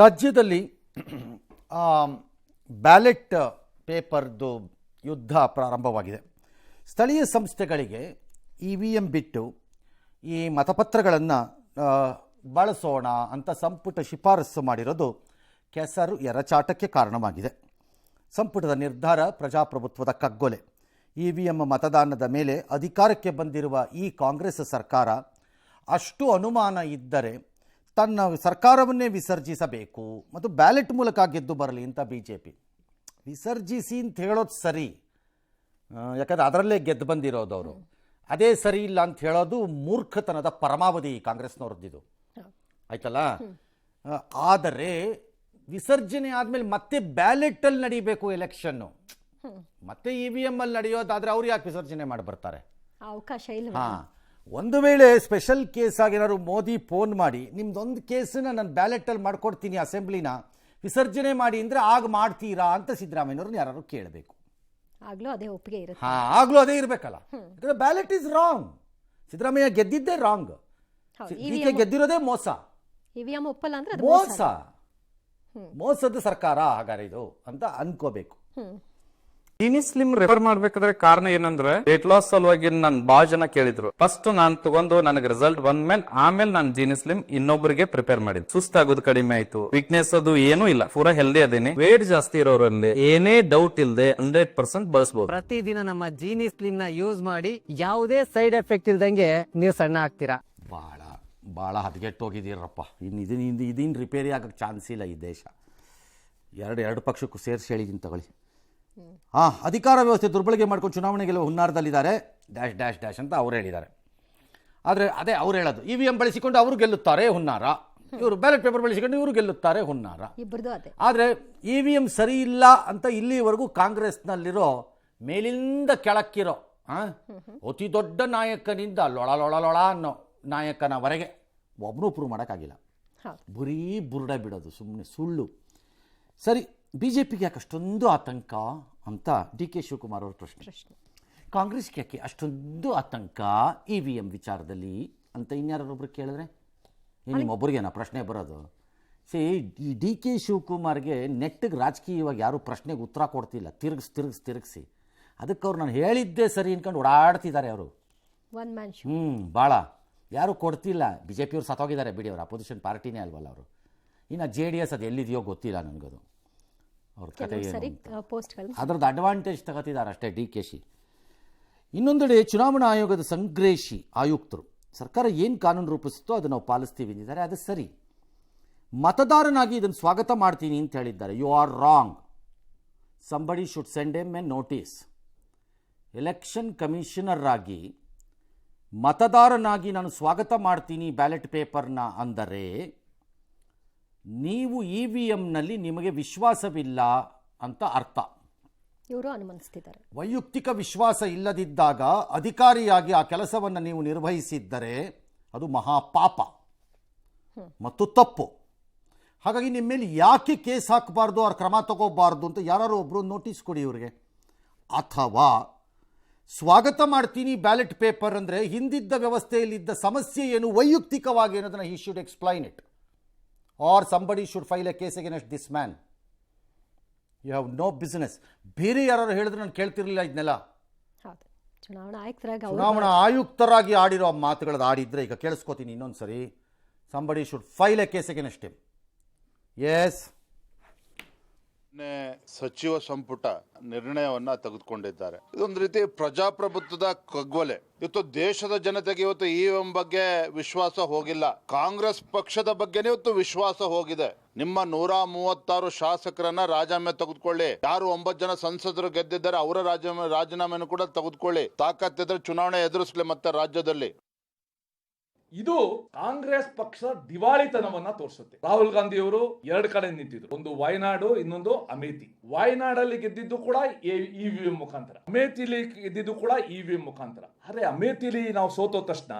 ರಾಜ್ಯದಲ್ಲಿ ಬ್ಯಾಲೆಟ್ ಪೇಪರ್ದು ಯುದ್ಧ ಪ್ರಾರಂಭವಾಗಿದೆ. ಸ್ಥಳೀಯ ಸಂಸ್ಥೆಗಳಿಗೆ EVM ಬಿಟ್ಟು ಈ ಮತಪತ್ರಗಳನ್ನು ಬಳಸೋಣ ಅಂತ ಸಂಪುಟ ಶಿಫಾರಸು ಮಾಡಿರೋದು ಕೆಸರು ಎರಚಾಟಕ್ಕೆ ಕಾರಣವಾಗಿದೆ. ಸಂಪುಟದ ನಿರ್ಧಾರ ಪ್ರಜಾಪ್ರಭುತ್ವದ ಕಗ್ಗೊಲೆ. EVM ಮತದಾನದ ಮೇಲೆ ಅಧಿಕಾರಕ್ಕೆ ಬಂದಿರುವ ಈ ಕಾಂಗ್ರೆಸ್ ಸರ್ಕಾರ ಅಷ್ಟು ಅನುಮಾನ ಇದ್ದರೆ ತನ್ನ ಸರ್ಕಾರವನ್ನೇ ವಿಸರ್ಜಿಸಬೇಕು ಮತ್ತು ಬ್ಯಾಲೆಟ್ ಮೂಲಕ ಗೆದ್ದು ಬರಲಿ ಅಂತ BJP ವಿಸರ್ಜಿಸಿ ಅಂತ ಹೇಳೋದು ಸರಿ, ಯಾಕಂದರೆ ಅದರಲ್ಲೇ ಗೆದ್ದು ಬಂದಿರೋದು ಅವರು. ಅದೇ ಸರಿ ಇಲ್ಲ ಅಂತ ಹೇಳೋದು ಮೂರ್ಖತನದ ಪರಮಾವಧಿ ಕಾಂಗ್ರೆಸ್ನವ್ರದ್ದಿದು, ಆಯ್ತಲ್ಲ. ಆದರೆ ವಿಸರ್ಜನೆ ಆದಮೇಲೆ ಮತ್ತೆ ಬ್ಯಾಲೆಟಲ್ಲಿ ನಡೀಬೇಕು ಎಲೆಕ್ಷನ್ನು, ಮತ್ತೆ EVM ಅಲ್ಲಿ ನಡೆಯೋದಾದರೆ ಅವ್ರು ಯಾಕೆ ವಿಸರ್ಜನೆ ಮಾಡಿ ಬರ್ತಾರೆ? ಅವಕಾಶ ಇಲ್ಲ. ಒಂದು ವೇಳೆ ಸ್ಪೆಷಲ್ ಕೇಸ್ ಆಗಿ ಏನಾದ್ರು ಮೋದಿ ಫೋನ್ ಮಾಡಿ ನಿಮ್ದೊಂದು ಕೇಸನ್ನ ನಾನು ಬ್ಯಾಲೆಟಲ್ಲಿ ಮಾಡ್ಕೊಡ್ತೀನಿ, ಅಸೆಂಬ್ಲಿನ ವಿಸರ್ಜನೆ ಮಾಡಿ ಅಂದರೆ ಆಗ ಮಾಡ್ತೀರಾ ಅಂತ ಸಿದ್ದರಾಮಯ್ಯವ್ರನ್ನ ಯಾರು ಕೇಳಬೇಕು. ಆಗ್ಲೂ ಅದೇ ಒಪ್ಪಿಗೆ ಇರುತ್ತೆ. ಆಗ್ಲೂ ಅದೇ ಇರಬೇಕಲ್ಲ, ಯಾಕಂದ್ರೆ ಬ್ಯಾಲೆಟ್ ಇಸ್ ರಾಂಗ್. ಸಿದ್ದರಾಮಯ್ಯ ಗೆದ್ದಿದ್ದೇ ರಾಂಗ್, ಗೆದ್ದಿರೋದೇ ಮೋಸ. EVM ಒಪ್ಪಲ್ಲ ಅಂದ್ರೆ ಮೋಸ, ಮೋಸದ ಸರ್ಕಾರ ಹಾಗಾದ್ರೆ ಇದು ಅಂತ ಅನ್ಕೋಬೇಕು. ಜೀನಿ ಸ್ಲಿಮ್ ರೆಫರ್ ಮಾಡ್ಬೇಕಾದ್ರೆ ಕಾರಣ ಏನಂದ್ರೆ ವೇಟ್ ಲಾಸ್ ಸಲುವಾಗಿ ನನ್ ಬಾಳ ಜನ ಕೇಳಿದ್ರು. ಫಸ್ಟ್ ನಾನ್ ತಗೊಂಡು ನನಗೆ ರಿಸಲ್ಟ್ ಬಂದ್ಮೇಲೆ ಆಮೇಲೆ ನಾನು ಜೀನಿ ಸ್ಲಿಮ್ ಇನ್ನೊಬ್ಬರಿಗೆ ಪ್ರಿಪೇರ್ ಮಾಡಿದ್ದೆ. ಸುಸ್ತಾಗೋದು ಕಡಿಮೆ ಆಯ್ತು, ವೀಕ್ನೆಸ್ ಅದು ಏನೂ ಇಲ್ಲ, ಪೂರಾ ಹೆಲ್ದಿ ಅದೇನಿ. ವೇಟ್ ಜಾಸ್ತಿ ಇರೋರಲ್ಲಿ ಏನೇ ಡೌಟ್ ಇಲ್ಲದೆ 100% ಬಳಸಬಹುದು. ಪ್ರತಿದಿನ ನಮ್ಮ ಜೀನಿ ಸ್ಲಿಮ್ ನ ಯೂಸ್ ಮಾಡಿ ಯಾವುದೇ ಸೈಡ್ ಎಫೆಕ್ಟ್ ಇಲ್ದಂಗೆ ನೀವು ಸಣ್ಣ ಆಗ್ತೀರಾ. ಬಹಳ ಹದಗೆಟ್ಟೋಗಿದ್ದೀರಪ್ಪ. ಇದಿನ್ ರಿಪೇರಿ ಆಗಕ್ಕೆ ಚಾನ್ಸ್ ಇಲ್ಲ ಈ ದೇಶ. ಎರಡು ಪಕ್ಷಕ್ಕೂ ಸೇರಿಸಿ ಹೇಳಿದ್ದೀನಿ ತಗೊಳ್ಳಿ. ಅಧಿಕಾರ ವ್ಯವಸ್ಥೆ ದುರ್ಬಳಕೆ ಮಾಡ್ಕೊಂಡು ಚುನಾವಣೆ ಗೆಲ್ಲುವ ಹುನ್ನಾರದಲ್ಲಿದ್ದಾರೆ ಡ್ಯಾಶ್ ಡ್ಯಾಶ್ ಡ್ಯಾಶ್ ಅಂತ ಅವ್ರು ಹೇಳಿದ್ದಾರೆ. ಆದರೆ ಅದೇ ಅವ್ರು ಹೇಳೋದು EVM ಬಳಸಿಕೊಂಡು ಅವರು ಗೆಲ್ಲುತ್ತಾರೆ ಹುನ್ನಾರ, ಇವರು ಬ್ಯಾಲೆಟ್ ಪೇಪರ್ ಬಳಸಿಕೊಂಡು ಇವರು ಗೆಲ್ಲುತ್ತಾರೆ ಹುನ್ನಾರ. ಆದರೆ EVM ಸರಿ ಇಲ್ಲ ಅಂತ ಇಲ್ಲಿವರೆಗೂ ಕಾಂಗ್ರೆಸ್ನಲ್ಲಿರೋ ಮೇಲಿಂದ ಕೆಳಕ್ಕಿರೋ ಅತಿ ದೊಡ್ಡ ನಾಯಕನಿಂದ ಲೊಳ ಅನ್ನೋ ನಾಯಕನವರೆಗೆ ಒಬ್ಬನೂ ಪ್ರೂವ್ ಮಾಡೋಕ್ಕಾಗಿಲ್ಲ. ಬರೀ ಬುರುಡ ಬಿಡೋದು ಸುಮ್ಮನೆ ಸುಳ್ಳು. ಸರಿ, BJPಗೆ ಯಾಕೆ ಅಷ್ಟೊಂದು ಆತಂಕ ಅಂತ DK ಶಿವಕುಮಾರ್ ಅವ್ರ ಪ್ರಶ್ನೆ. ಕಾಂಗ್ರೆಸ್ಗೆ ಯಾಕೆ ಅಷ್ಟೊಂದು ಆತಂಕ EVM ವಿಚಾರದಲ್ಲಿ ಅಂತ ಇನ್ಯಾರೊಬ್ಬರು ಕೇಳಿದ್ರೆ ನಿಮ್ಮೊಬ್ಬರಿಗೇನಾ ಪ್ರಶ್ನೆ ಬರೋದು? ಈ DK ಶಿವಕುಮಾರ್ಗೆ ನೆಟ್ಟಿಗೆ ರಾಜಕೀಯವಾಗಿ ಯಾರೂ ಪ್ರಶ್ನೆಗೆ ಉತ್ತರ ಕೊಡ್ತಿಲ್ಲ, ತಿರುಗಿಸಿ ಅದಕ್ಕೆ ಅವ್ರು ನಾನು ಹೇಳಿದ್ದೇ ಸರಿ ಅನ್ಕೊಂಡು ಓಡಾಡ್ತಿದ್ದಾರೆ ಅವರು. ಭಾಳ ಯಾರೂ ಕೊಡ್ತಿಲ್ಲ. BJP ಅವ್ರು ಸತ್ತೋಗಿದ್ದಾರೆ ಬಿಡಿ, ಅವರು ಅಪೋಸಿಷನ್ ಪಾರ್ಟಿನೇ ಅಲ್ವಲ್ಲ ಅವರು. ಇನ್ನು JDS ಅದು ಎಲ್ಲಿದೆಯೋ ಗೊತ್ತಿಲ್ಲ ನನಗದು, ಅವ್ರ ಕತೆ ಏನು. ಅದರದ್ದು ಅಡ್ವಾಂಟೇಜ್ ತಗೋತಿದ್ದಾರೆ ಅಷ್ಟೇ DKಶಿ. ಇನ್ನೊಂದೆಡೆ ಚುನಾವಣಾ ಆಯೋಗದ ಸಂಗ್ರೇಶಿ ಆಯುಕ್ತರು ಸರ್ಕಾರ ಏನು ಕಾನೂನು ರೂಪಿಸುತ್ತೋ ಅದು ನಾವು ಪಾಲಿಸ್ತೀವಿ ಅಂದಿದ್ದಾರೆ. ಅದು ಸರಿ, ಮತದಾರನಾಗಿ ಇದನ್ನು ಸ್ವಾಗತ ಮಾಡ್ತೀನಿ ಅಂತ ಹೇಳಿದ್ದಾರೆ. You are wrong. Somebody should send them a notice. Election commissioner ಆಗಿ ಮತದಾರನಾಗಿ ನಾನು ಸ್ವಾಗತ ಮಾಡ್ತೀನಿ ಬ್ಯಾಲೆಟ್ ಪೇಪರ್ನ ಅಂದರೆ ನೀವು EVMನಲ್ಲಿ ನಿಮಗೆ ವಿಶ್ವಾಸವಿಲ್ಲ ಅಂತ ಅರ್ಥ. ಇವರು ಅನುಮಾನಿಸ್ತಿದ್ದಾರೆ. ವೈಯಕ್ತಿಕ ವಿಶ್ವಾಸ ಇಲ್ಲದಿದ್ದಾಗ ಅಧಿಕಾರಿಯಾಗಿ ಆ ಕೆಲಸವನ್ನು ನೀವು ನಿರ್ವಹಿಸಿದ್ದರೆ ಅದು ಮಹಾಪಾಪ ಮತ್ತು ತಪ್ಪು. ಹಾಗಾಗಿ ನಿಮ್ಮ ಮೇಲೆ ಯಾಕೆ ಕೇಸ್ ಹಾಕಬಾರ್ದು, ಅವ್ರ ಕ್ರಮ ತಗೋಬಾರ್ದು ಅಂತ ಯಾರು ಒಬ್ಬರು ನೋಟಿಸ್ ಕೊಡಿ ಇವರಿಗೆ. ಅಥವಾ ಸ್ವಾಗತ ಮಾಡ್ತೀನಿ ಬ್ಯಾಲೆಟ್ ಪೇಪರ್ ಅಂದರೆ ಹಿಂದಿದ್ದ ವ್ಯವಸ್ಥೆಯಲ್ಲಿದ್ದ ಸಮಸ್ಯೆ ಏನು ವೈಯಕ್ತಿಕವಾಗಿ ಅನ್ನೋದನ್ನು he should explain it. Or somebody should file a case against this man. You have no business. ಬೇರೆ ಯಾರು ಹೇಳಿದ್ರೆ ನಾನು ಕೇಳ್ತಿರ್ಲಿಲ್ಲ ಇದನ್ನೆಲ್ಲ. ಚುನಾವಣಾ ಆಯುಕ್ತರಾಗಿ ಆಡಿರೋ ಮಾತುಗಳದ್ದು ಆಡಿದ್ರೆ ಈಗ ಕೇಳಿಸ್ಕೋತೀನಿ ಇನ್ನೊಂದು ಸರಿ. Somebody should file a case against him. Yes. ಸಚಿವ ಸಂಪುಟ ನಿರ್ಣಯವನ್ನ ತೆಗೆದುಕೊಂಡಿದ್ದಾರೆ. ಇದೊಂದು ರೀತಿ ಪ್ರಜಾಪ್ರಭುತ್ವದ ಕಗ್ಗೊಲೆ. ಇವತ್ತು ದೇಶದ ಜನತೆಗೆ ಇವತ್ತು EVM ಬಗ್ಗೆ ವಿಶ್ವಾಸ ಹೋಗಿಲ್ಲ, ಕಾಂಗ್ರೆಸ್ ಪಕ್ಷದ ಬಗ್ಗೆನೇ ಇವತ್ತು ವಿಶ್ವಾಸ ಹೋಗಿದೆ. ನಿಮ್ಮ 136 ಶಾಸಕರನ್ನ ರಾಜೀನಾಮೆ ತೆಗೆದುಕೊಳ್ಳಿ. ಯಾರು 9 ಜನ ಸಂಸದರು ಗೆದ್ದಿದ್ದಾರೆ ಅವರ ರಾಜೀನಾಮೆಯನ್ನು ಕೂಡ ತೆಗೆದುಕೊಳ್ಳಿ. ತಾಕತ್ತಿದ್ರೆ ಚುನಾವಣೆ ಎದುರಿಸಲಿ ಮತ್ತೆ ರಾಜ್ಯದಲ್ಲಿ. ಇದು ಕಾಂಗ್ರೆಸ್ ಪಕ್ಷ ದಿವಾಳಿತನವನ್ನ ತೋರಿಸುತ್ತೆ. ರಾಹುಲ್ ಗಾಂಧಿ ಅವರು 2 ಕಡೆ ನಿಂತಿದ್ರು, ಒಂದು ವಯನಾಡು, ಇನ್ನೊಂದು ಅಮೇಥಿ. ವಯನಾಡಲ್ಲಿ ಗೆದ್ದಿದ್ದು ಕೂಡ EVM ಮುಖಾಂತರ, ಅಮೇಥಿಲಿ ಗೆದ್ದಿದ್ದು ಕೂಡ EVM ಮುಖಾಂತರ. ಅರೆ ಅಮೇಥಿಲಿ ನಾವು ಸೋತೋ ತಕ್ಷಣ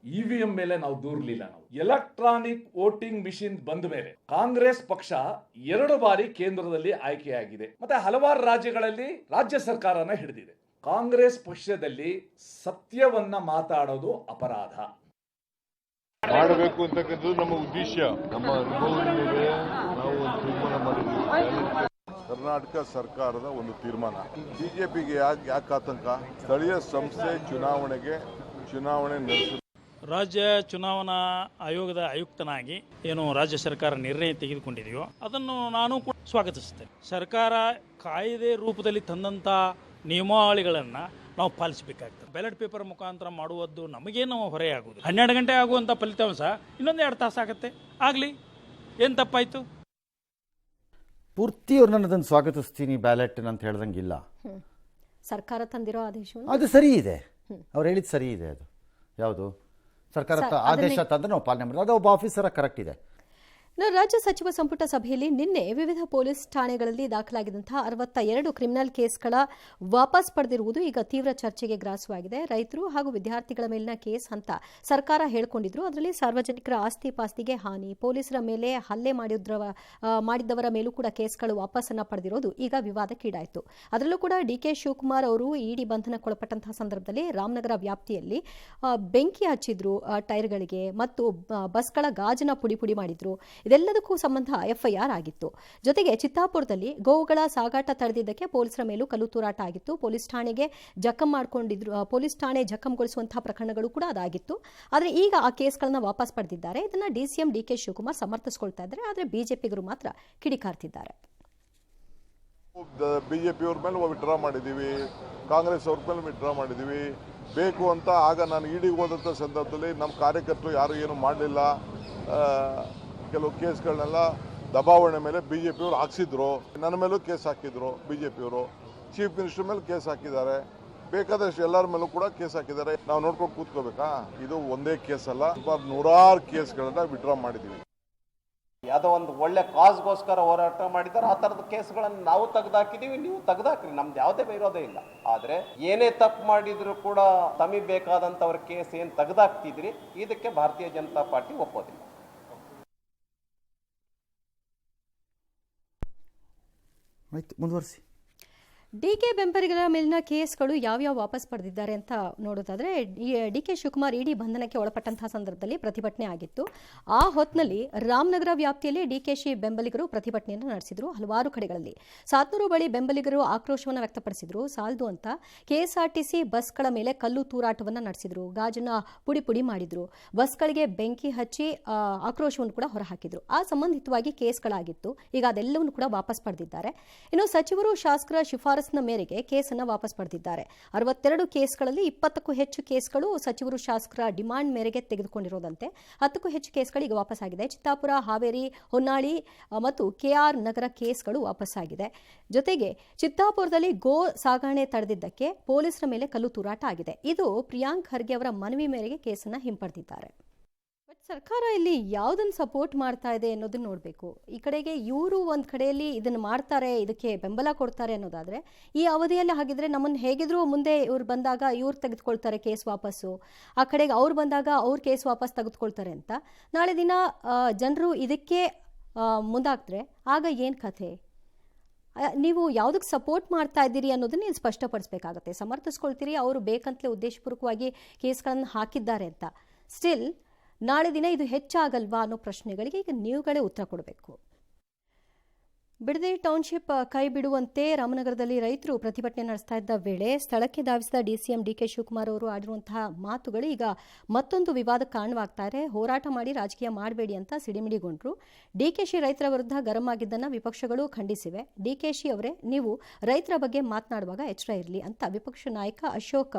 EVM ಮೇಲೆ ನಾವು ದೂರ್ಲಿಲ್ಲ. ನಾವು ಎಲೆಕ್ಟ್ರಾನಿಕ್ ವೋಟಿಂಗ್ ಮಿಷಿನ್ ಬಂದ ಮೇಲೆ ಕಾಂಗ್ರೆಸ್ ಪಕ್ಷ 2 ಬಾರಿ ಕೇಂದ್ರದಲ್ಲಿ ಆಯ್ಕೆಯಾಗಿದೆ, ಮತ್ತೆ ಹಲವಾರು ರಾಜ್ಯಗಳಲ್ಲಿ ರಾಜ್ಯ ಸರ್ಕಾರನ ಹಿಡಿದಿದೆ. ಕಾಂಗ್ರೆಸ್ ಪಕ್ಷದಲ್ಲಿ ಸತ್ಯವನ್ನ ಮಾತಾಡೋದು ಅಪರಾಧ. ಮಾಡಬೇಕು ಅಂತಕ್ಕಂಥದ್ದು ನಮ್ಮ ಉದ್ದೇಶ. ನಮ್ಮ ಅನುಭವದ ಮೇಲೆ ನಾವು ಒಂದು ತೀರ್ಮಾನ ಮಾಡಿದ್ದೀವಿ. ಕರ್ನಾಟಕ ಸರ್ಕಾರದ ಒಂದು ತೀರ್ಮಾನ. ಬಿಜೆಪಿಗೆ ಯಾಕೆ ಆತಂಕ? ಸ್ಥಳೀಯ ಸಂಸ್ಥೆ ಚುನಾವಣೆ ನಡೆಸ ರಾಜ್ಯ ಚುನಾವಣಾ ಆಯೋಗದ ಆಯುಕ್ತನಾಗಿ ಏನು ರಾಜ್ಯ ಸರ್ಕಾರ ನಿರ್ಣಯ ತೆಗೆದುಕೊಂಡಿದೆಯೋ ಅದನ್ನು ನಾನು ಕೂಡ ಸ್ವಾಗತಿಸುತ್ತೇನೆ. ಸರ್ಕಾರ ಕಾಯ್ದೆ ರೂಪದಲ್ಲಿ ತಂದಂಥ ನಿಯಮಾವಳಿಗಳನ್ನು ನಾವು ಪಾಲಿಸಬೇಕಾಗ್ತದೆ. ಬ್ಯಾಲೆಟ್ ಪೇಪರ್ ಮುಖಾಂತರ ಮಾಡುವುದು ನಮಗೇನು ಹೊರೆಯಾಗುವುದು. 12 ಗಂಟೆ ಆಗುವಂಥ ಫಲಿತಾಂಶ ಇನ್ನೊಂದು 2 ತಾಸು ಆಗುತ್ತೆ. ಆಗಲಿ, ಏನು ತಪ್ಪಾಯಿತು? ಪೂರ್ತಿ ಅವ್ರು ನಾನು ಅದನ್ನು ಸ್ವಾಗತಿಸ್ತೀನಿ ಬ್ಯಾಲೆಟ್ ಅಂತ ಹೇಳ್ದಂಗಿಲ್ಲ. ಸರ್ಕಾರ ತಂದಿರೋ ಆದೇಶವನ್ನು ಅದು ಸರಿ ಇದೆ, ಅವ್ರು ಹೇಳಿದ್ದು ಸರಿ ಇದೆ. ಅದು ಯಾವುದು ಸರ್ಕಾರ ಆದೇಶ ತಂದ್ರೆ ನಾವು ಪಾಲನೆ ಮಾಡೋದು, ಅದು ಒಬ್ಬ ಆಫೀಸರ ಕರೆಕ್ಟ್ ಇದೆ. ರಾಜ್ಯ ಸಚಿವ ಸಂಪುಟ ಸಭೆಯಲ್ಲಿ ನಿನ್ನೆ ವಿವಿಧ ಪೊಲೀಸ್ ಠಾಣೆಗಳಲ್ಲಿ ದಾಖಲಾಗಿದ್ದಂತಹ 62 ಕ್ರಿಮಿನಲ್ ಕೇಸ್ಗಳ ವಾಪಸ್ ಪಡೆದಿರುವುದು ಈಗ ತೀವ್ರ ಚರ್ಚೆಗೆ ಗ್ರಾಸವಾಗಿದೆ. ರೈತರು ಹಾಗೂ ವಿದ್ಯಾರ್ಥಿಗಳ ಮೇಲಿನ ಕೇಸ್ ಅಂತ ಸರ್ಕಾರ ಹೇಳಿಕೊಂಡಿದ್ರು. ಅದರಲ್ಲಿ ಸಾರ್ವಜನಿಕರ ಆಸ್ತಿ ಪಾಸ್ತಿಗೆ ಹಾನಿ, ಪೊಲೀಸರ ಮೇಲೆ ಹಲ್ಲೆ ಮಾಡಿದ್ದವರ ಮೇಲೂ ಕೂಡ ಕೇಸ್ಗಳು ವಾಪಸ್ಸನ್ನ ಪಡೆದಿರೋದು ಈಗ ವಿವಾದಕ್ಕೀಡಾಯಿತು. ಅದರಲ್ಲೂ ಕೂಡ ಡಿಕೆ ಶಿವಕುಮಾರ್ ಅವರು ಇಡಿ ಬಂಧನಕ್ಕೊಳಪಟ್ಟಂತಹ ಸಂದರ್ಭದಲ್ಲಿ ರಾಮನಗರ ವ್ಯಾಪ್ತಿಯಲ್ಲಿ ಬೆಂಕಿ ಹಚ್ಚಿದ್ರು ಟೈರ್ಗಳಿಗೆ ಮತ್ತು ಬಸ್ಗಳ ಗಾಜನ ಪುಡಿ ಮಾಡಿದ್ರು. ಇದೆಲ್ಲದಕ್ಕೂ ಸಂಬಂಧ ಎಫ್ಐಆರ್ ಆಗಿತ್ತು. ಜೊತೆಗೆ ಚಿತ್ತಾಪುರದಲ್ಲಿ ಗೋವುಗಳ ಸಾಗಾಟ ತಡೆದಿದ್ದಕ್ಕೆ ಪೊಲೀಸರ ಮೇಲೂ ಕಲ್ಲು ತೂರಾಟ ಆಗಿತ್ತು. ಪೊಲೀಸ್ ಠಾಣೆಗೆ ಪೊಲೀಸ್ ಠಾಣೆ ಜಖಂಗೊಳಿಸುವಂತಹ ಪ್ರಕರಣಗಳು ಕೂಡ ಅದಾಗಿತ್ತು. ಆದರೆ ಈಗ ಆ ಕೇಸ್ಗಳನ್ನ ವಾಪಸ್ ಪಡೆದಿದ್ದಾರೆ. ಇದನ್ನ ಡಿಸಿಎಂ ಡಿಕೆ ಶಿವಕುಮಾರ್ ಸಮರ್ಥಿಸಿಕೊಳ್ತಾ ಇದ್ದಾರೆ. ಆದರೆ ಬಿಜೆಪಿಗರು ಮಾತ್ರ ಕಿಡಿಕಾರ್ತಿದ್ದಾರೆ. ಬಿಜೆಪಿಯವ್ರ ಮೇಲೆ ವಿಡ್ರಾ ಮಾಡಿದ್ದೀವಿ, ಕಾಂಗ್ರೆಸ್ ಅವ್ರ ಮೇಲೆ ವಿಡ್ರಾ ಮಾಡಿದ್ದೀವಿ. ಬೇಕು ಅಂತ ಆಗ ನಾನು ಇಡಿಗೆ ಹೋದಂಥ ಸಂದರ್ಭದಲ್ಲಿ ನಮ್ಮ ಕಾರ್ಯಕರ್ತರು ಯಾರು ಏನು ಮಾಡಲಿಲ್ಲ. ಕೆಲವು ಕೇಸ್ಗಳನ್ನೆಲ್ಲ ದಬಾವಣೆ ಮೇಲೆ ಬಿಜೆಪಿಯವರು ಹಾಕ್ಸಿದ್ರು. ನನ್ನ ಮೇಲೂ ಕೇಸ್ ಹಾಕಿದ್ರು ಬಿಜೆಪಿಯವರು. ಚೀಫ್ ಮಿನಿಸ್ಟರ್ ಮೇಲೆ ಕೇಸ್ ಹಾಕಿದ್ದಾರೆ. ಬೇಕಾದಷ್ಟು ಎಲ್ಲರ ಮೇಲೂ ಕೂಡ ಕೇಸ್ ಹಾಕಿದ್ದಾರೆ. ನಾವು ನೋಡ್ಕೊಂಡು ಕೂತ್ಕೋಬೇಕಾ? ಇದು ಒಂದೇ ಕೇಸ್ ಅಲ್ಲ, ನೂರಾರು ಕೇಸ್ಗಳನ್ನ ವಿಡ್ರಾ ಮಾಡಿದ್ದೀವಿ. ಯಾವುದೋ ಒಂದು ಒಳ್ಳೆ ಕಾಸ್ಗೋಸ್ಕರ ಹೋರಾಟ ಮಾಡಿದ್ದಾರೆ. ಆ ಥರದ ಕೇಸ್ಗಳನ್ನು ನಾವು ತೆಗೆದಾಕಿದ್ದೀವಿ, ನೀವು ತೆಗೆದಾಕ್ರಿ, ನಮ್ದು ಯಾವುದೇ ವಿರೋಧ ಇಲ್ಲ. ಆದರೆ ಏನೇ ತಪ್ಪು ಮಾಡಿದ್ರು ಕೂಡ ತಮಗೆ ಬೇಕಾದಂಥವ್ರ ಕೇಸ್ ಏನು ತೆಗೆದಾಕ್ತಿದ್ರಿ, ಇದಕ್ಕೆ ಭಾರತೀಯ ಜನತಾ ಪಾರ್ಟಿ ಒಪ್ಪೋದಿಲ್ಲ. ಆಯ್ತು, ಮುಂದುವರಿಸಿ. ಡಿಕೆ ಬೆಂಬಲಿಗರ ಮೇಲಿನ ಕೇಸ್ಗಳು ಯಾವ್ಯಾವ ವಾಪಸ್ ಪಡೆದಿದ್ದಾರೆ ಅಂತ ನೋಡೋದಾದ್ರೆ, ಡಿಕೆ ಶಿವಕುಮಾರ್ ಇಡಿ ಬಂಧನಕ್ಕೆ ಒಳಪಟ್ಟಂತಹ ಸಂದರ್ಭದಲ್ಲಿ ಪ್ರತಿಭಟನೆ ಆಗಿತ್ತು. ಆ ಹೊತ್ತಿನಲ್ಲಿ ರಾಮನಗರ ವ್ಯಾಪ್ತಿಯಲ್ಲಿ ಡಿಕೆಶಿ ಬೆಂಬಲಿಗರು ಪ್ರತಿಭಟನೆಯನ್ನು ನಡೆಸಿದ್ರು. ಹಲವಾರು ಕಡೆಗಳಲ್ಲಿ 700 ಬಳಿ ಬೆಂಬಲಿಗರು ಆಕ್ರೋಶವನ್ನು ವ್ಯಕ್ತಪಡಿಸಿದ್ರು. ಸಾಲದು ಅಂತ ಕೆಎಸ್ಆರ್ಟಿಸಿ ಬಸ್ಗಳ ಮೇಲೆ ಕಲ್ಲು ತೂರಾಟವನ್ನು ನಡೆಸಿದ್ರು. ಗಾಜನ ಪುಡಿ ಮಾಡಿದ್ರು. ಬಸ್ಗಳಿಗೆ ಬೆಂಕಿ ಹಚ್ಚಿ ಆಕ್ರೋಶವನ್ನು ಕೂಡ ಹೊರಹಾಕಿದ್ರು. ಆ ಸಂಬಂಧಿತವಾಗಿ ಕೇಸ್ಗಳಾಗಿತ್ತು. ಈಗ ಅದೆಲ್ಲವನ್ನು ಕೂಡ ವಾಪಸ್ ಪಡೆದಿದ್ದಾರೆ. ಇನ್ನು ಸಚಿವರು ಶಾಸಕರ ಶಿಫಾರಸ್ ಮೇರೆಗೆ ಕೇಸನ್ನು ವಾಪಸ್ ಪಡೆದಿದ್ದಾರೆ. 62 ಕೇಸ್ಗಳಲ್ಲಿ 20ಕ್ಕೂ ಹೆಚ್ಚು ಕೇಸ್ಗಳು ಸಚಿವರು ಶಾಸಕರ ಡಿಮಾಂಡ್ ಮೇರೆಗೆ ತೆಗೆದುಕೊಂಡಿರೋದಂತೆ 10ಕ್ಕೂ ಹೆಚ್ಚು ಕೇಸ್ಗಳು ಈಗ ವಾಪಸ್ಸಾಗಿದೆ. ಚಿತ್ತಾಪುರ, ಹಾವೇರಿ, ಹೊನ್ನಾಳಿ ಮತ್ತು ಕೆಆರ್ ನಗರ ಕೇಸ್ಗಳು ವಾಪಸ್ಸಾಗಿದೆ. ಜೊತೆಗೆ ಚಿತ್ತಾಪುರದಲ್ಲಿ ಗೋ ಸಾಗಣೆ ತಡೆದಿದ್ದಕ್ಕೆ ಪೊಲೀಸರ ಮೇಲೆ ಕಲ್ಲು ತೂರಾಟ ಆಗಿದೆ. ಇದು ಪ್ರಿಯಾಂಕ್ ಖರ್ಗೆ ಅವರ ಮನವಿ ಮೇರೆಗೆ ಕೇಸನ್ನು ಹಿಂಪಡೆದಿದ್ದಾರೆ. ಸರ್ಕಾರ ಇಲ್ಲಿ ಯಾವುದನ್ನು ಸಪೋರ್ಟ್ ಮಾಡ್ತಾ ಇದೆ ಅನ್ನೋದನ್ನ ನೋಡಬೇಕು. ಈ ಕಡೆಗೆ ಇವರು ಒಂದು ಕಡೆಯಲ್ಲಿ ಇದನ್ನು ಮಾಡ್ತಾರೆ, ಇದಕ್ಕೆ ಬೆಂಬಲ ಕೊಡ್ತಾರೆ ಅನ್ನೋದಾದರೆ, ಈ ಅವಧಿಯಲ್ಲಿ ಹಾಗಿದ್ರೆ ನಮ್ಮನ್ನು ಹೇಗಿದ್ರು ಮುಂದೆ ಇವ್ರು ಬಂದಾಗ ಇವ್ರು ತೆಗೆದುಕೊಳ್ತಾರೆ ಕೇಸ್ ವಾಪಸ್ಸು, ಆ ಕಡೆಗೆ ಅವ್ರು ಬಂದಾಗ ಅವ್ರು ಕೇಸ್ ವಾಪಸ್ ತೆಗೆದುಕೊಳ್ತಾರೆ ಅಂತ ನಾಳೆ ದಿನ ಜನರು ಇದಕ್ಕೆ ಮುಂದಾಗ್ತಾರೆ. ಆಗ ಏನು ಕಥೆ? ನೀವು ಯಾವುದಕ್ಕೆ ಸಪೋರ್ಟ್ ಮಾಡ್ತಾ ಇದ್ದೀರಿ ಅನ್ನೋದನ್ನ ನೀವು ಸ್ಪಷ್ಟಪಡಿಸಬೇಕಾಗತ್ತೆ. ಸಮರ್ಥಿಸ್ಕೊಳ್ತೀರಿ ಅವರು ಬೇಕಂತಲೇ ಉದ್ದೇಶಪೂರ್ವಕವಾಗಿ ಕೇಸ್ಗಳನ್ನು ಹಾಕಿದ್ದಾರೆ ಅಂತ. ಸ್ಟಿಲ್ ನಾಳೆ ದಿನ ಇದು ಹೆಚ್ಚಾಗಲ್ವಾ ಅನ್ನೋ ಪ್ರಶ್ನೆಗಳಿಗೆ ಈಗ ನೀವುಗಳೇ ಉತ್ತರ ಕೊಡಬೇಕು. ಬಿಡದಿ ಟೌನ್ಶಿಪ್ ಕೈ ಬಿಡುವಂತೆ ರಾಮನಗರದಲ್ಲಿ ರೈತರು ಪ್ರತಿಭಟನೆ ನಡೆಸ್ತಾ ಇದ್ದ ವೇಳೆ ಸ್ಥಳಕ್ಕೆ ಧಾವಿಸಿದ ಡಿಸಿಎಂ ಡಿಕೆ ಶಿವಕುಮಾರ್ ಅವರು ಆಡಿರುವಂತಹ ಮಾತುಗಳು ಈಗ ಮತ್ತೊಂದು ವಿವಾದಕ್ಕೆ ಕಾರಣವಾಗ್ತಾ ಇದೆ. ಹೋರಾಟ ಮಾಡಿ ರಾಜಕೀಯ ಮಾಡಬೇಡಿ ಅಂತ ಸಿಡಿಮಿಡಿಗೊಂಡ್ರು. ಡಿಕೆಶಿ ರೈತರ ವಿರುದ್ಧ ಗರಂ ಆಗಿದ್ದನ್ನು ವಿಪಕ್ಷಗಳು ಖಂಡಿಸಿವೆ. ಡಿಕೆಶಿ ಅವರೇ, ನೀವು ರೈತರ ಬಗ್ಗೆ ಮಾತನಾಡುವಾಗ ಎಚ್ಚರ ಇರಲಿ ಅಂತ ವಿಪಕ್ಷ ನಾಯಕ ಅಶೋಕ್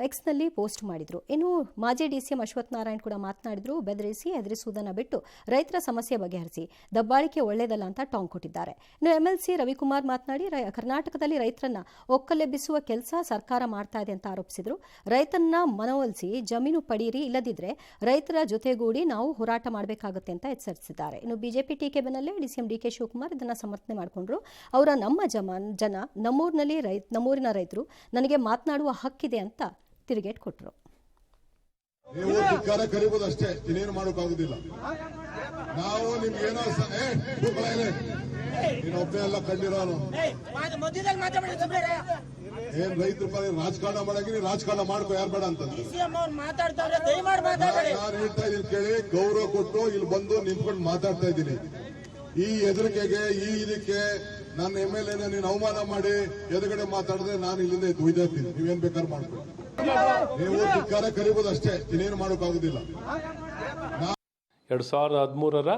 ಎಕ್ಸ್ನಲ್ಲಿ ಪೋಸ್ಟ್ ಮಾಡಿದ್ರು. ಇನ್ನು ಮಾಜಿ ಡಿಸಿಎಂ ಅಶ್ವಥ್ ನಾರಾಯಣ್ ಕೂಡ ಮಾತನಾಡಿದ್ರು. ಬೆದರಿಸಿ ಹೆದರಿಸುವುದನ್ನು ಬಿಟ್ಟು ರೈತರ ಸಮಸ್ಯೆ ಬಗೆಹರಿಸಿ, ದಬ್ಬಾಳಿಕೆ ಒಳ್ಳೆಯದಲ್ಲ ಅಂತ ಟಾಂಗ್ ಕೊಟ್ಟಿದ್ದಾರೆ. ಇನ್ನು ಎಂಎಲ್ಸಿ ರವಿಕುಮಾರ್ ಮಾತನಾಡಿ ಕರ್ನಾಟಕದಲ್ಲಿ ರೈತರನ್ನ ಒಕ್ಕಲೆಬ್ಬಿಸುವ ಕೆಲಸ ಸರ್ಕಾರ ಮಾಡ್ತಾ ಇದೆ ಅಂತ ಆರೋಪಿಸಿದ್ರು. ರೈತರನ್ನ ಮನವೊಲಿಸಿ ಜಮೀನು ಪಡೀರಿ, ಇಲ್ಲದಿದ್ರೆ ರೈತರ ಜೊತೆಗೂಡಿ ನಾವು ಹೋರಾಟ ಮಾಡಬೇಕಾಗುತ್ತೆ ಅಂತ ಎಚ್ಚರಿಸಿದ್ದಾರೆ. ಇನ್ನು ಬಿಜೆಪಿ ಟೀಕೆ ಬೆನ್ನಲ್ಲೇ ಡಿಸಿಎಂ ಡಿಕೆ ಶಿವಕುಮಾರ್ ಇದನ್ನ ಸಮರ್ಥನೆ ಮಾಡಿಕೊಂಡ್ರು. ಅವರ ನಮ್ಮ ಜನ ನಮ್ಮೂರಿನ ರೈತರು ನನಗೆ ಮಾತನಾಡುವ ಹಕ್ಕಿದೆ ಅಂತ ತಿರುಗೇಟ್ ಕೊಟ್ಟರು. ನೀವು ಧಿಕ್ಕಾರ ಕರಿಬಹುದು ಅಷ್ಟೇ, ಇನ್ನೇನು ಮಾಡೋಕ್ಕಾಗುದಿಲ್ಲ. ನಾವು ನಿಮ್ಗೇನೋ ನೀನು ಒಬ್ಬನೇ ಎಲ್ಲ ಕಂಡಿರೋನು. ಏನ್ ರೈತರ ಪರ ರಾಜಕಾರಣ ಮಾಡಕ್ಕೆ ನೀನು ರಾಜಕಾರಣ ಮಾಡ್ಕೋ, ಯಾರು ಬೇಡ ಅಂತಂದ್ರೆ. ನಾನು ಹೇಳ್ತಾ ಇದ್ದೀನಿ ಕೇಳಿ, ಗೌರವ ಕೊಟ್ಟು ಇಲ್ಲಿ ಬಂದು ನಿಂತ್ಕೊಂಡು ಮಾತಾಡ್ತಾ ಇದ್ದೀನಿ. ಈ ಹೆದರಿಕೆಗೆ ಇದಕ್ಕೆ ನನ್ನ MLA ನೀನು ಅವಮಾನ ಮಾಡಿ ಎದುರುಗಡೆ ಮಾತಾಡಿದ್ರೆ ನಾನು ಇಲ್ಲಿಂದ ಒಯ್ದಾಗ್ತೀನಿ. ನೀವೇನ್ ಬೇಕಾದ್ರೂ ಮಾಡ್ಕೊಳ್ಳಿ. ನೀವು ಧಿಕ್ಕಾರ ಕರಿಬಹುದು ಅಷ್ಟೇ, ಇನ್ನೇನು ಮಾಡೋಕ್ಕಾಗುದಿಲ್ಲ. 2013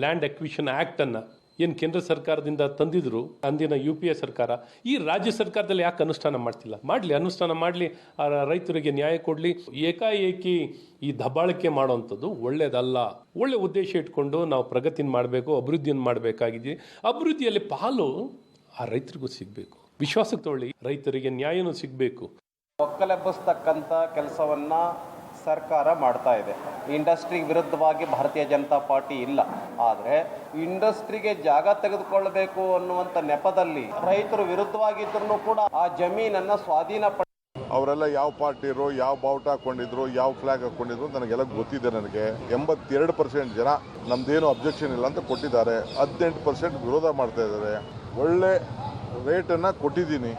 ಲ್ಯಾಂಡ್ ಅಕ್ವಿಷನ್ ಆಕ್ಟ್ ಅನ್ನ ಏನು ಕೇಂದ್ರ ಸರ್ಕಾರದಿಂದ ತಂದಿದ್ರು ಅಂದಿನ UPA ಸರ್ಕಾರ, ಈ ರಾಜ್ಯ ಸರ್ಕಾರದಲ್ಲಿ ಯಾಕೆ ಅನುಷ್ಠಾನ ಮಾಡ್ತಿಲ್ಲ? ಮಾಡಲಿ, ಅನುಷ್ಠಾನ ಮಾಡಲಿ, ರೈತರಿಗೆ ನ್ಯಾಯ ಕೊಡಲಿ. ಏಕಾಏಕಿ ಈ ದಬ್ಬಾಳಿಕೆ ಮಾಡೋವಂಥದ್ದು ಒಳ್ಳೇದಲ್ಲ. ಒಳ್ಳೆ ಉದ್ದೇಶ ಇಟ್ಕೊಂಡು ನಾವು ಪ್ರಗತಿನ ಮಾಡಬೇಕು, ಅಭಿವೃದ್ಧಿಯನ್ನು ಮಾಡಬೇಕಾಗಿದೆ. ಅಭಿವೃದ್ಧಿಯಲ್ಲಿ ಪಾಲು ಆ ರೈತರಿಗೂ ಸಿಗಬೇಕು. ವಿಶ್ವಾಸಕ್ಕೆ ತಗೊಳ್ಳಿ, ರೈತರಿಗೆ ನ್ಯಾಯನೂ ಸಿಗಬೇಕು. ಒಕ್ಕಲೆಬ್ಬಿಸ್ತಕ್ಕಂಥ ಕೆಲಸವನ್ನ ಸರ್ಕಾರ ಮಾಡ್ತಾ ಇದೆ. ಇಂಡಸ್ಟ್ರಿಗೆ ವಿರುದ್ಧವಾಗಿ ಭಾರತೀಯ ಜನತಾ ಪಾರ್ಟಿ ಇಲ್ಲ. ಆದರೆ ಇಂಡಸ್ಟ್ರಿಗೆ ಜಾಗ ತೆಗೆದುಕೊಳ್ಳಬೇಕು ಅನ್ನುವಂಥ ನೆಪದಲ್ಲಿ ರೈತರು ವಿರುದ್ಧವಾಗಿದ್ರೂ ಕೂಡ ಆ ಜಮೀನನ್ನು ಸ್ವಾಧೀನ ಅವರೆಲ್ಲ ಯಾವ ಪಾರ್ಟಿರು, ಯಾವ ಬಾವುಟ ಹಾಕೊಂಡಿದ್ರು, ಯಾವ ಫ್ಲಾಗ್ ಹಾಕೊಂಡಿದ್ರು ನನಗೆಲ್ಲ ಗೊತ್ತಿದೆ. ನನಗೆ 82% ಜನ ನಮ್ದೇನು ಅಬ್ಜೆಕ್ಷನ್ ಇಲ್ಲ ಅಂತ ಕೊಟ್ಟಿದ್ದಾರೆ. 18% ವಿರೋಧ ಮಾಡ್ತಾ ಇದ್ದಾರೆ. ಒಳ್ಳೆ ರೇಟನ್ನು ಕೊಟ್ಟಿದ್ದೀನಿ.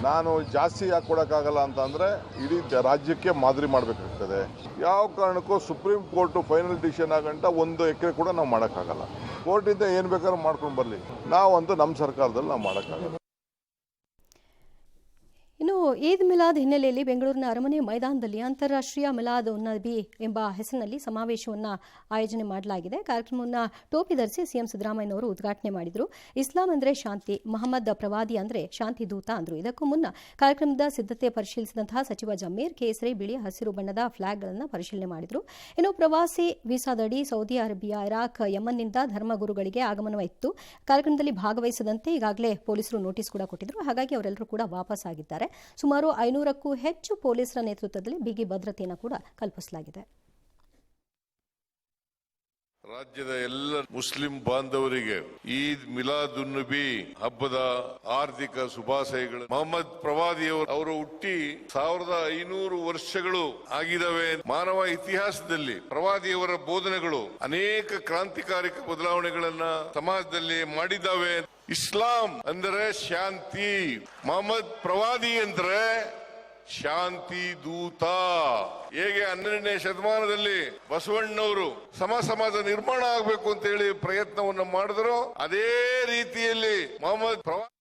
ನಾನು ಜಾಸ್ತಿ ಯಾಕೆ ಕೊಡೋಕ್ಕಾಗಲ್ಲ ಅಂತಂದರೆ ಇಡೀ ರಾಜ್ಯಕ್ಕೆ ಮಾದರಿ ಮಾಡಬೇಕಾಗ್ತದೆ. ಯಾವ ಕಾರಣಕ್ಕೂ ಸುಪ್ರೀಂ ಕೋರ್ಟು ಫೈನಲ್ ಡಿಸಿಷನ್ ಆಗಂಟ 1 ಎಕರೆ ಕೂಡ ನಾವು ಮಾಡೋಕ್ಕಾಗಲ್ಲ. ಕೋರ್ಟಿಂದ ಏನು ಬೇಕಾದ್ರೂ ಮಾಡ್ಕೊಂಡು ಬರಲಿ, ನಾವಂತೂ ನಮ್ಮ ಸರ್ಕಾರದಲ್ಲಿ ನಾವು ಮಾಡೋಕ್ಕಾಗಲ್ಲ. ಇನ್ನು ಈದ್ ಮಿಲಾದ್ ಹಿನ್ನೆಲೆಯಲ್ಲಿ ಬೆಂಗಳೂರಿನ ಅರಮನೆ ಮೈದಾನದಲ್ಲಿ ಅಂತಾರಾಷ್ಟ್ರೀಯ ಮಿಲಾದ್ ಉನ್ ನಬಿ ಎಂಬ ಹೆಸರಿನಲ್ಲಿ ಸಮಾವೇಶವನ್ನು ಆಯೋಜನೆ ಮಾಡಲಾಗಿದೆ. ಕಾರ್ಯಕ್ರಮವನ್ನು ಟೋಪಿ ಧರಿಸಿ ಸಿಎಂ ಸಿದ್ದರಾಮಯ್ಯನವರು ಉದ್ಘಾಟನೆ ಮಾಡಿದರು. ಇಸ್ಲಾಂ ಅಂದರೆ ಶಾಂತಿ, ಮಹಮ್ಮದ್ ಪ್ರವಾದಿ ಅಂದರೆ ಶಾಂತಿ ದೂತ ಅಂದರು. ಇದಕ್ಕೂ ಮುನ್ನ ಕಾರ್ಯಕ್ರಮದ ಸಿದ್ಧತೆ ಪರಿಶೀಲಿಸಿದಂತಹ ಸಚಿವ ಜಮೀರ್ ಕೇಸರಿ, ಬಿಳಿ, ಹಸಿರು ಬಣ್ಣದ ಫ್ಲಾಗ್ಗಳನ್ನು ಪರಿಶೀಲನೆ ಮಾಡಿದರು. ಇನ್ನು ಪ್ರವಾಸಿ ವೀಸಾದಡಿ ಸೌದಿ ಅರೇಬಿಯಾ, ಇರಾಕ್, ಯಮನ್ನಿಂದ ಧರ್ಮಗುರುಗಳಿಗೆ ಆಗಮನವಿತ್ತು. ಕಾರ್ಯಕ್ರಮದಲ್ಲಿ ಭಾಗವಹಿಸದಂತೆ ಈಗಾಗಲೇ ಪೊಲೀಸರು ನೋಟಿಸ್ ಕೂಡ ಕೊಟ್ಟಿದ್ದರು. ಹಾಗಾಗಿ ಅವರೆಲ್ಲರೂ ಕೂಡ ವಾಪಸ್ ಆಗಿದ್ದಾರೆ. ಸುಮಾರು 500ಕ್ಕೂ ಹೆಚ್ಚು ಪೊಲೀಸರ ನೇತೃತ್ವದಲ್ಲಿ ಬಿಗಿ ಭದ್ರತೆಯನ್ನು ಕೂಡ ಕಲ್ಪಿಸಲಾಗಿದೆ. ರಾಜ್ಯದ ಎಲ್ಲ ಮುಸ್ಲಿಂ ಬಾಂಧವರಿಗೆ ಈದ್ ಮಿಲಾದ್ ಉನ್ ನಬಿ ಹಬ್ಬದ ಆರ್ಥಿಕ ಶುಭಾಶಯಗಳು. ಮೊಹಮ್ಮದ್ ಪ್ರವಾದಿಯವರು ಅವರು ಹುಟ್ಟಿ 1500 ವರ್ಷಗಳು ಆಗಿದವೆ. ಮಾನವ ಇತಿಹಾಸದಲ್ಲಿ ಪ್ರವಾದಿಯವರ ಬೋಧನೆಗಳು ಅನೇಕ ಕ್ರಾಂತಿಕಾರಿಕ ಬದಲಾವಣೆಗಳನ್ನ ಸಮಾಜದಲ್ಲಿ ಮಾಡಿದ್ದಾವೆ. ಇಸ್ಲಾಂ ಅಂದರೆ ಶಾಂತಿ, ಮೊಹಮ್ಮದ್ ಪ್ರವಾದಿ ಅಂದ್ರೆ ಶಾಂತಿ ದೂತ. ಹೇಗೆ 12ನೇ ಶತಮಾನದಲ್ಲಿ ಬಸವಣ್ಣವರು ಸಮಾಜ ನಿರ್ಮಾಣ ಆಗಬೇಕು ಅಂತ ಹೇಳಿ ಪ್ರಯತ್ನವನ್ನು ಮಾಡಿದ್ರು, ಅದೇ ರೀತಿಯಲ್ಲಿ ಮೊಹಮ್ಮದ್ ಪ್ರವಾದಿ